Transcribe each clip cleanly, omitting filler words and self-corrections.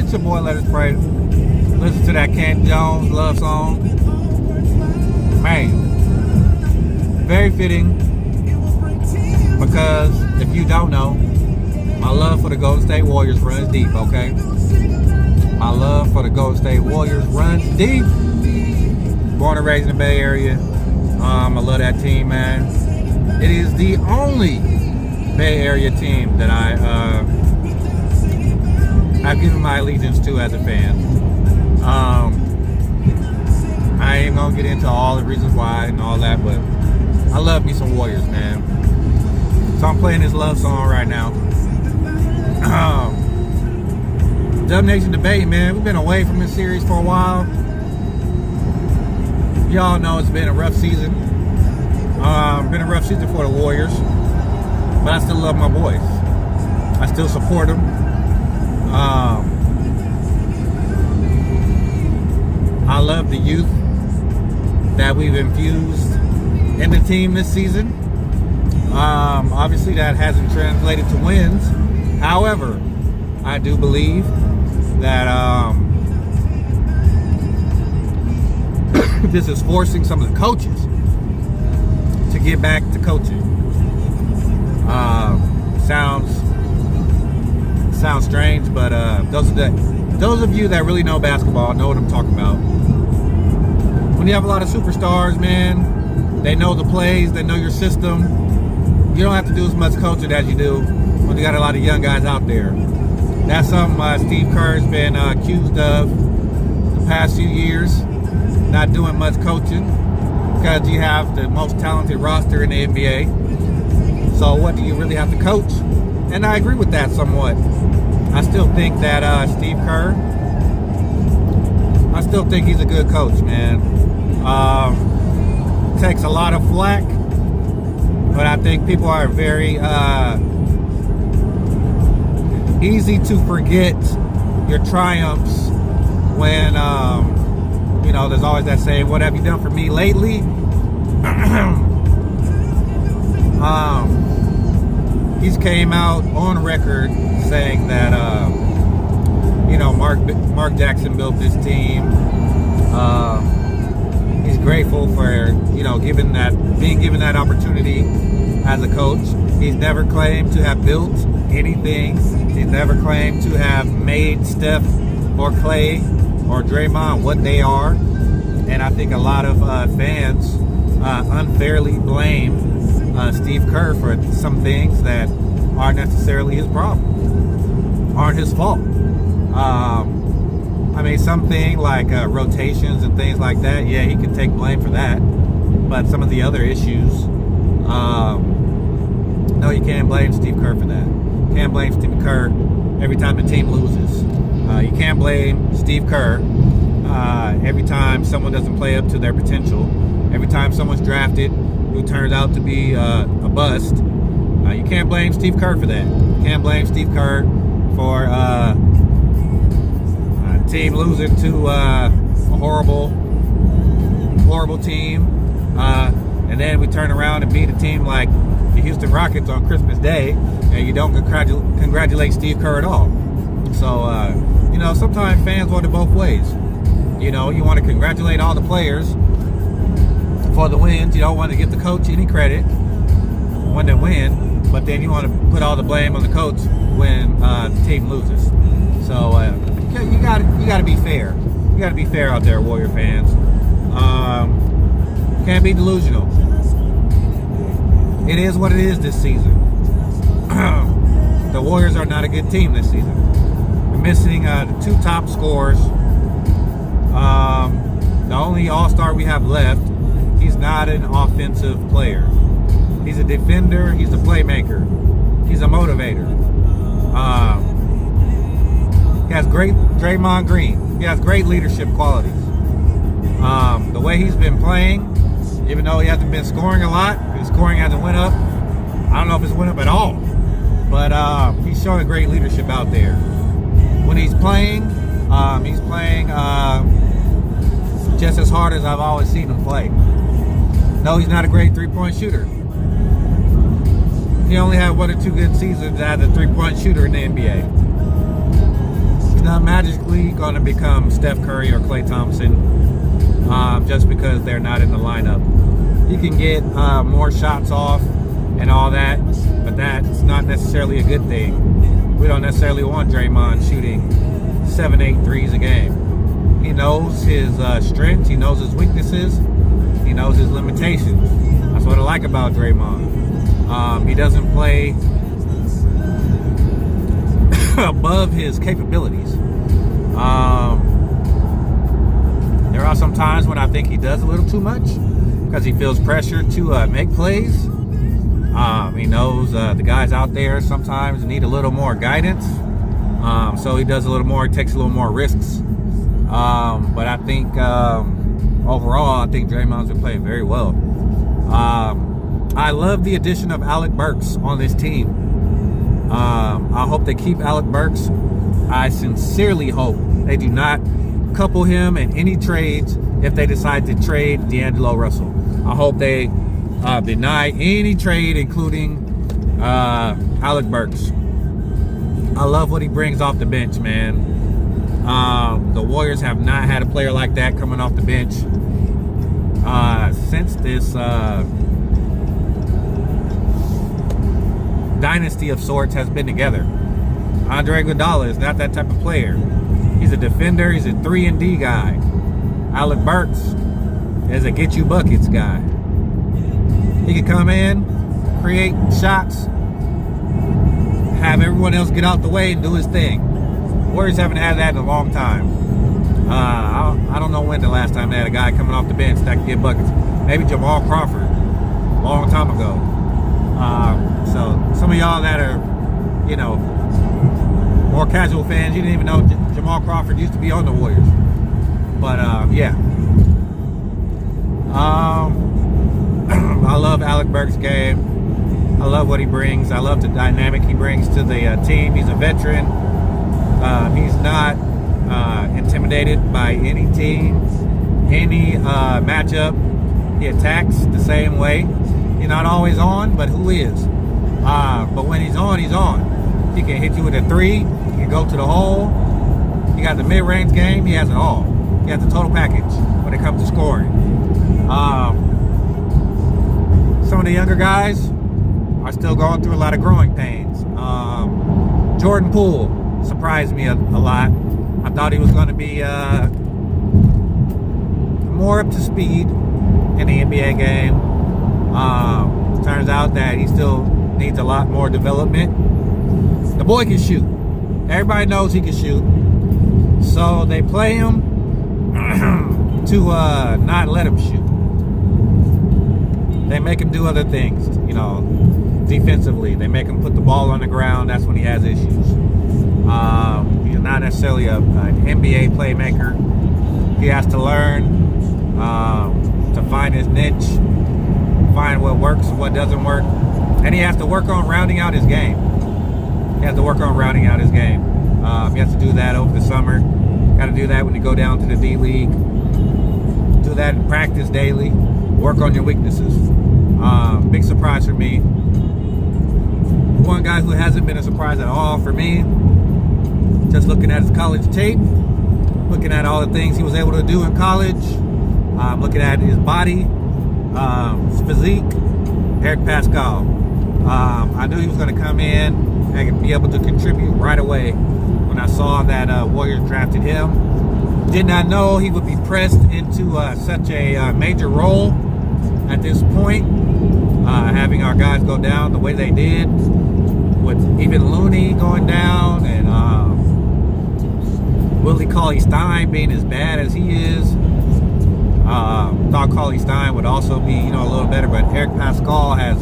It's your boy, Let Us Pray. Listen to that Kent Jones love song. Man, very fitting, because if you don't know, my love for the Golden State Warriors runs deep, okay? My love for the Golden State Warriors runs deep. Born and raised in the Bay Area. I love that team, man. It is the only Bay Area team that I've given my allegiance to as a fan. I ain't gonna get into all the reasons why and all that, but I love me some Warriors, man. So I'm playing this love song right now. Dubnation debate, man. We've been away from this series for a while. Y'all know it's been a rough season. Been a rough season for the Warriors, but I still love my boys. I still support them. I love the youth that we've infused in the team this season. Obviously that hasn't translated to wins. However, I do believe that this is forcing some of the coaches to get back to coaching. Sounds strange, but those of you that really know basketball know what I'm talking about. When you have a lot of superstars, man, they know the plays, they know your system. You don't have to do as much coaching as you do when you got a lot of young guys out there. That's something Steve Kerr's been accused of the past few years, not doing much coaching because you have the most talented roster in the NBA. So what do you really have to coach? And I agree with that somewhat. I still think that Steve Kerr, I still think he's a good coach, man. Takes a lot of flack, but I think people are very easy to forget your triumphs when, there's always that saying, what have you done for me lately? He's came out on record saying that, Mark Jackson built this team. He's grateful for, being given that opportunity as a coach. He's never claimed to have built anything. He's never claimed to have made Steph or Clay or Draymond what they are. And I think a lot of fans unfairly blame Steve Kerr for some things that aren't necessarily his problem, aren't his fault. Something like rotations and things like that, yeah, he can take blame for that. But some of the other issues, no, you can't blame Steve Kerr for that. You can't blame Steve Kerr every time the team loses. You can't blame Steve Kerr every time someone doesn't play up to their potential. Every time someone's drafted who turns out to be a bust. You can't blame Steve Kerr for that. You can't blame Steve Kerr for a team losing to a horrible team. And then we turn around and beat a team like the Houston Rockets on Christmas Day, and you don't congratulate Steve Kerr at all. So, sometimes fans want it both ways. You want to congratulate all the players for the wins. You don't want to give the coach any credit when they win, but then you want to put all the blame on the coach when the team loses. So you got to be fair. You got to be fair out there, Warrior fans. Can't be delusional. It is what it is this season. The Warriors are not a good team this season. We're missing the two top scorers. The only all-star we have left, he's not an offensive player. He's a defender. He's a playmaker. He's a motivator. He has great Draymond Green. He has great leadership qualities. The way he's been playing, even though he hasn't been scoring a lot, his scoring hasn't went up. I don't know if it's went up at all, but he's showing great leadership out there. When he's playing just as hard as I've always seen him play. No, he's not a great three-point shooter. He only had one or two good seasons as a three-point shooter in the NBA. He's not going to become Steph Curry or Klay Thompson just because they're not in the lineup. He can get more shots off and all that, but that's not necessarily a good thing. We don't necessarily want Draymond shooting 7-8 threes a game. He knows his strengths, he knows his weaknesses, he knows his limitations. That's what I like about Draymond. He doesn't play above his capabilities. There are some times when I think he does a little too much because he feels pressure to make plays. He knows the guys out there sometimes need a little more guidance. So he does a little more, takes a little more risks. But I think overall, I think Draymond's been playing very well. I love the addition of Alec Burks on this team. I hope they keep Alec Burks. I sincerely hope they do not couple him in any trades if they decide to trade D'Angelo Russell. I hope they deny any trade, including Alec Burks. I love what he brings off the bench, man. The Warriors have not had a player like that coming off the bench since this dynasty of sorts has been together. Andre Iguodala is not that type of player. He's a defender. He's a 3-and-D guy. Alec Burks is a get you buckets guy. He can come in, create shots, have everyone else get out the way and do his thing. Warriors haven't had that in a long time. I don't know when the last time they had a guy coming off the bench that could get buckets. Maybe Jamal Crawford, a long time ago. So some of y'all that are, you know, more casual fans, you didn't even know Jamal Crawford used to be on the Warriors. But yeah. I love Alec Burks' game. I love what he brings. I love the dynamic he brings to the team. He's a veteran. He's not intimidated by any team, any matchup. He attacks the same way. He's not always on, but who is? But when he's on, he's on. He can hit you with a three. He can go to the hole. He got the mid-range game. He has it all. He has the total package when it comes to scoring. Some of the younger guys are still going through a lot of growing pains. Jordan Poole surprised me a lot. I thought he was going to be more up to speed in the NBA game. Turns out that he still needs a lot more development. The boy can shoot. Everybody knows he can shoot. So they play him to not let him shoot. They make him do other things, you know, defensively. They make him put the ball on the ground. That's when he has issues. He's not necessarily an NBA playmaker. He has to learn to find his niche, find what works, what doesn't work. And he has to work on rounding out his game. He has to do that over the summer. Got to do that when you go down to the D-League. Do that in practice daily. Work on your weaknesses. Big surprise for me. One guy who hasn't been a surprise at all for me, just looking at his college tape, looking at all the things he was able to do in college, looking at his body, his physique, Eric Pascal. I knew he was going to come in and be able to contribute right away when I saw that Warriors drafted him. Did not know he would be pressed into such a major role at this point, having our guys go down the way they did, with even Looney going down and Willie Cauley-Stein being as bad as he is. Thought Cauley-Stein would also be, you know, a little better, but Eric Pascal has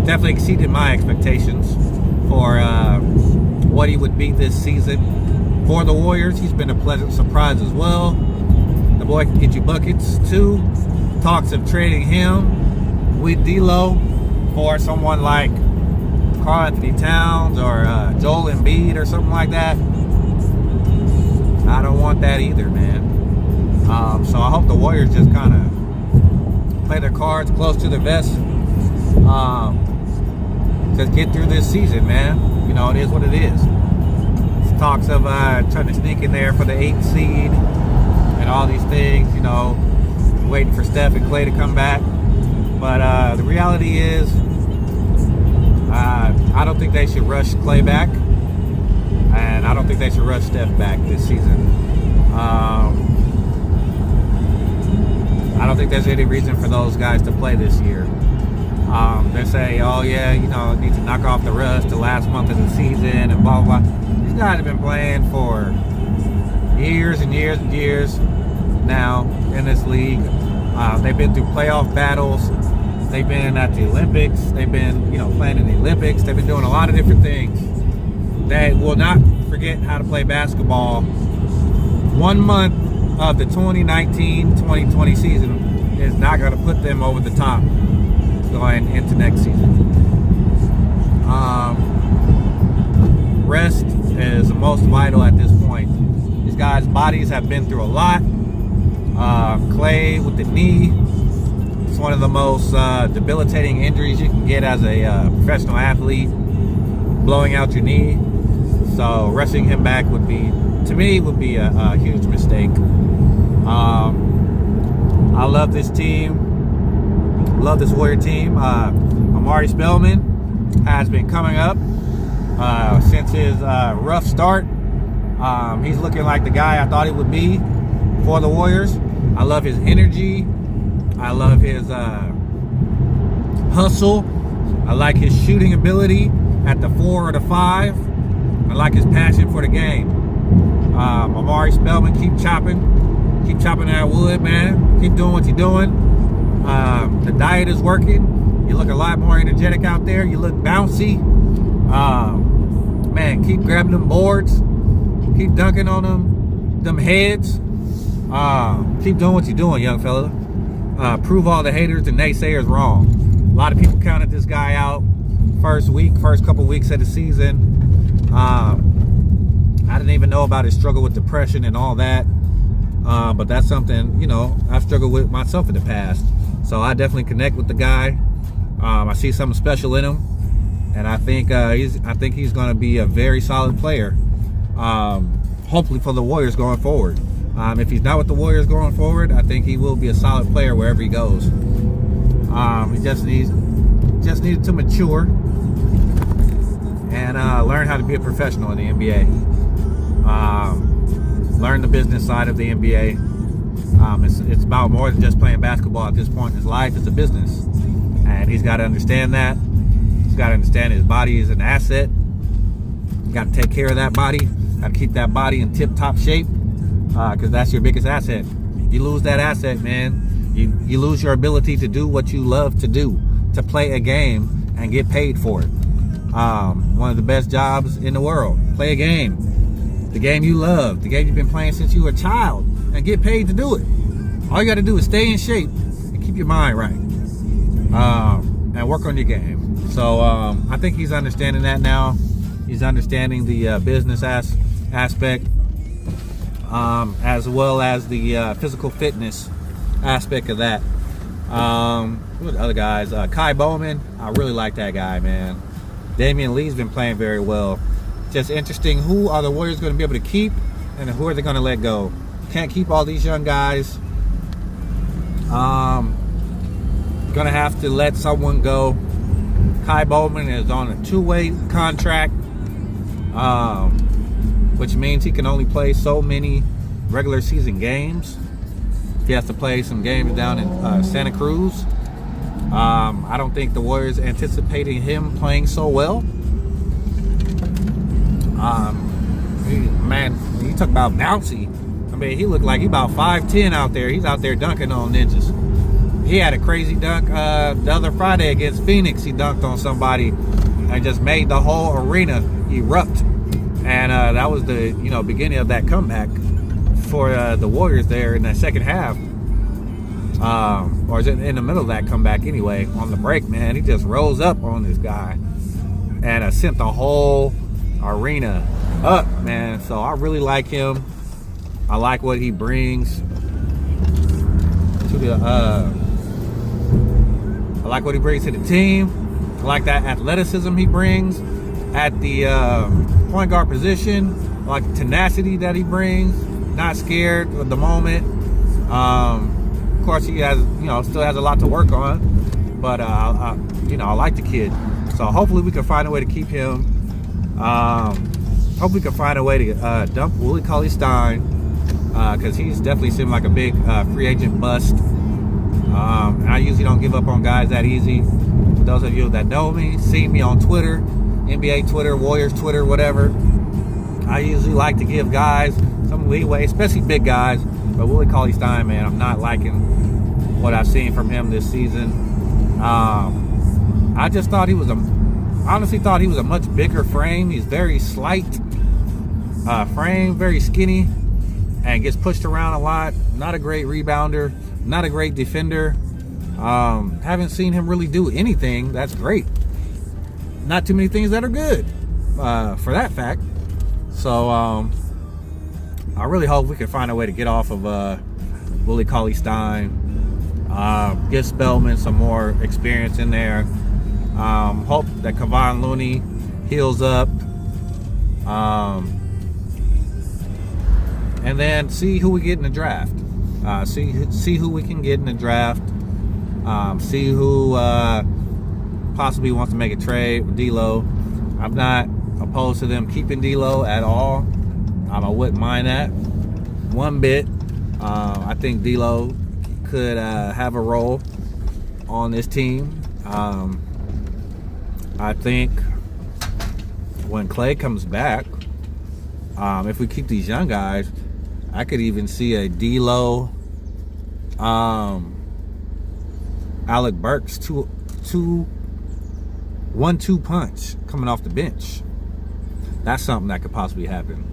definitely exceeded my expectations for what he would be this season for the Warriors. He's been a pleasant surprise as well. The boy can get you buckets too. Talks of trading him with D'Lo for someone like Karl Anthony Towns or Joel Embiid or something like that. I don't want that either, man. So I hope the Warriors just kind of play their cards close to their vest. Just get through this season, man. You know, it is what it is. talks of trying to sneak in there for the 8th seed and all these things, you know, waiting for Steph and Klay to come back. But the reality is, I don't think they should rush Klay back, and I don't think they should rush Steph back this season. I don't think there's any reason for those guys to play this year. They say, oh yeah, you know, need to knock off the rust the last month of the season and blah, blah, blah. These guys have been playing for years and years and years now in this league. They've been through playoff battles. They've been at the Olympics. They've been, you know, playing in the Olympics. They've been doing a lot of different things. They will not forget how to play basketball. 1 month of the 2019-2020 season is not going to put them over the top going into next season. Rest is the most vital at this point. These guys' bodies have been through a lot. Klay with the knee. It's one of the most debilitating injuries you can get as a professional athlete, blowing out your knee. So rushing him back would be, to me, would be a huge mistake. I love this team. Love this Warrior team. Amari Spellman has been coming up since his rough start. He's looking like the guy I thought he would be for the Warriors. I love his energy. I love his hustle. I like his shooting ability at the 4 or the 5. I like his passion for the game. Amari Spellman, keep chopping that wood, man. Keep doing what you're doing. The diet is working. You look a lot more energetic out there. You look bouncy. Man, keep grabbing them boards. Keep dunking on them heads. Keep doing what you're doing, young fella. Prove all the haters and naysayers wrong. A lot of people counted this guy out first couple weeks of the season. I didn't even know about his struggle with depression and all that. But that's something, you know, I've struggled with myself in the past. So I definitely connect with the guy. I see something special in him, and I think he's going to be a very solid player. Hopefully for the Warriors going forward. If he's not with the Warriors going forward, I think he will be a solid player wherever he goes. He just needed to mature and learn how to be a professional in the NBA. Learn the business side of the NBA. It's about more than just playing basketball at this point in his life. It's a business, and he's got to understand that. He's got to understand his body is an asset. You got to take care of that body. Got to keep that body in tip-top shape, because that's your biggest asset. You lose that asset, man, you lose your ability to do what you love to do, to play a game and get paid for it. One of the best jobs in the world. Play a game. The game you love, the game you've been playing since you were a child, and get paid to do it. All you got to do is stay in shape and keep your mind right, and work on your game. So I think he's understanding that now. He's understanding the business aspect, as well as the physical fitness aspect of that. Who are the other guys? Kai Bowman, I really like that guy, man. Damian Lee's been playing very well. Just interesting, who are the Warriors going to be able to keep, and who are they going to let go? Can't keep all these young guys. Gonna have to let someone go. Kai Bowman is on a 2-way contract, which means he can only play so many regular season games. He has to play some games down in Santa Cruz. I don't think the Warriors anticipating him playing so well. Man, you talk about bouncy. I mean, he looked like he about 5'10" out there. He's out there dunking on ninjas. He had a crazy dunk the other Friday against Phoenix. He dunked on somebody and just made the whole arena erupt. And that was the beginning of that comeback for the Warriors there in that second half. Or is it in the middle of that comeback anyway? On the break, man, he just rose up on this guy and sent the whole arena up, man. So I really like him. I like what he brings to the I like what he brings to the team. I like that athleticism he brings at the point guard position, like tenacity that he brings. Not scared of the moment. Of course, he has, still has a lot to work on, but I like the kid. So hopefully we can find a way to keep him. Hope we can find a way to dump Willie Cauley-Stein, because he's definitely seemed like a big free agent bust. I usually don't give up on guys that easy. For those of you that know me, see me on Twitter, NBA Twitter, Warriors Twitter, whatever, I usually like to give guys some leeway, especially big guys. But Willie Cauley-Stein, man, I'm not liking what I've seen from him this season. I just thought honestly thought he was a much bigger frame. He's very slight frame, very skinny, and gets pushed around a lot. Not a great rebounder, not a great defender. Haven't seen him really do anything that's great. Not too many things that are good, for that fact. So I really hope we can find a way to get off of Willie Cauley-Stein, give Spellman some more experience in there. Hope that Kevon Looney heals up, and then see who we get in the draft. See who we can get in the draft. See who possibly wants to make a trade with D'Lo. I'm not opposed to them keeping D'Lo at all. I wouldn't mind that one bit. I think D'Lo could have a role on this team. I think when Clay comes back, if we keep these young guys, I could even see a D'Lo, Alec Burks 1-2 punch coming off the bench. That's something that could possibly happen.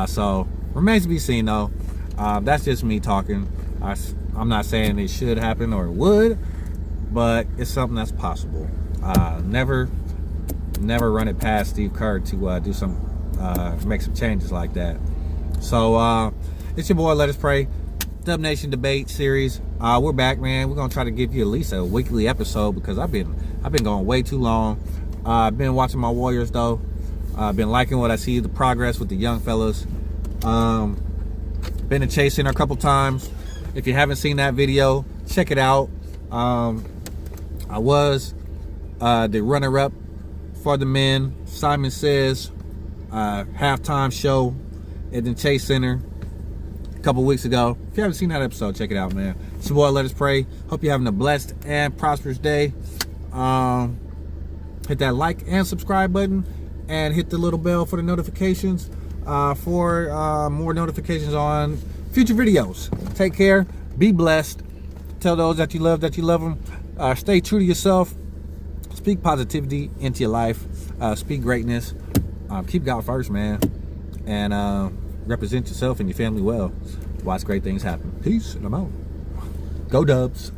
So remains to be seen, though. That's just me talking. I'm not saying it should happen or it would, but it's something that's possible. Never run it past Steve Kerr to do some make some changes like that. So it's your boy, Let Us Pray, Dubnation debate series. We're back, man. We're gonna try to give you at least a weekly episode because I've been going way too long. I've been watching my Warriors though. I've been liking what I see, the progress with the young fellas. Been to Chase Center a couple times. If you haven't seen that video, check it out. I was the runner-up for the men, Simon Says halftime show at the Chase Center a couple weeks ago. If you haven't seen that episode, check it out, man. It's your boy, Let Us Pray. Hope you're having a blessed and prosperous day. Hit that like and subscribe button, and hit the little bell for the notifications, for more notifications on future videos. Take care. Be blessed. Tell those that you love them. Stay true to yourself. Speak positivity into your life. Speak greatness. Keep God first, man. And represent yourself and your family well. Watch great things happen. Peace, and I'm out. Go Dubs.